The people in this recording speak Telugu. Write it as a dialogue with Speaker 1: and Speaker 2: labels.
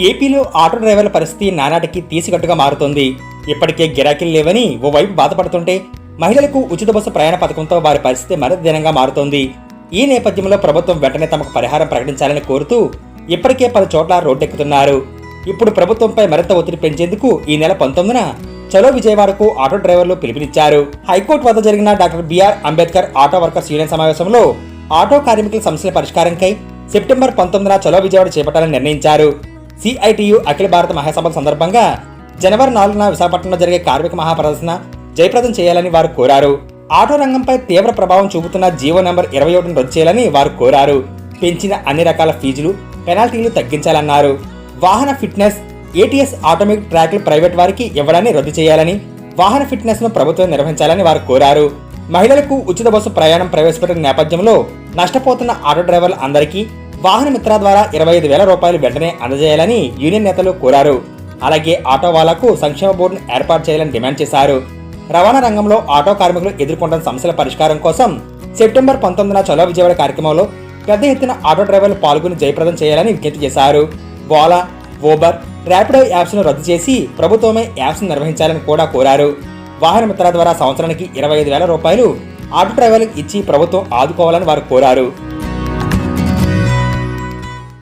Speaker 1: ఏపీలో ఆటో డ్రైవర్ల పరిస్థితి నానాటికి తీసికట్టుగా మారుతోంది. ఇప్పటికే గిరాకీలు లేవని ఓవైపు బాధపడుతుంటే, మహిళలకు ఉచిత బస్సు ప్రయాణ పథకంతో వారి పరిస్థితి మరింత దీనంగా మారుతోంది. ఈ నేపథ్యంలో ప్రభుత్వం వెంటనే తమకు పరిహారం ప్రకటించాలని కోరుతూ ఇప్పటికే 10 చోట్ల రోడ్డెక్కుతున్నారు. ఇప్పుడు ప్రభుత్వంపై మరింత ఒత్తిడి పెంచేందుకు ఈ నెల 19న చలో విజయవాడకు ఆటో డ్రైవర్లు పిలుపునిచ్చారు. హైకోర్టు వద్ద జరిగిన doctor B R Ambedkar auto workers union సమావేశంలో ఆటో కార్మికుల సమస్యల పరిష్కారంకై సెప్టెంబర్ 19న చలో విజయవాడ చేపట్టాలని నిర్ణయించారు. సిఐటియు అఖిల భారత మహాసభల సందర్భంగా జనవరి 4న విశాఖపట్నంలో జరిగే కార్మిక మహాప్రదర్శన జయప్రదం చేయాలని వారు కోరారు. ఆటో రంగంపై తీవ్ర ప్రభావం చూపుతున్న జీవో నెంబర్ 21ను రద్దు చేయాలని వారు కోరారు. పెంచిన అన్ని రకాల ఫీజులు, పెనాల్టీలు తగ్గించాలన్నారు. వాహన ఫిట్నెస్, ఏటీఎస్ ఆటోమేటిక్ ట్రాక్లు ప్రైవేట్ వారికి ఇవ్వడాన్ని రద్దు చేయాలని, వాహన ఫిట్నెస్ ను ప్రభుత్వం నిర్వహించాలని వారు కోరారు. మహిళలకు ఉచిత బస్సు ప్రయాణం ప్రవేశపెట్టిన నేపథ్యంలో నష్టపోతున్న ఆటో డ్రైవర్ల అందరికీ వాహన మిత్ర ద్వారా 25,000 రూపాయలు వెంటనే అందజేయాలని యూనియన్ నేతలు కోరారు. అలాగే ఆటో వాళ్లకు సంక్షేమ బోర్డును ఏర్పాటు చేయాలని డిమాండ్ చేశారు. రవాణా రంగంలో ఆటో కార్మికులు ఎదుర్కొంటున్న సమస్యల పరిష్కారం కోసం సెప్టెంబర్ 19న చలో విజయవాడ కార్యక్రమంలో పెద్ద ఎత్తున ఆటో డ్రైవర్లు పాల్గొని జయప్రదం చేయాలని విజ్ఞప్తి చేశారు. ఓలా, ఊబర్, ర్యాపిడో యాప్స్ ను రద్దు చేసి ప్రభుత్వమే యాప్స్ నిర్వహించాలని కూడా కోరారు. వాహన మిత్ర ద్వారా సంవత్సరానికి 25,000 రూపాయలు ఆటో డ్రైవర్లకు ఇచ్చి ప్రభుత్వం ఆదుకోవాలని వారు కోరారు.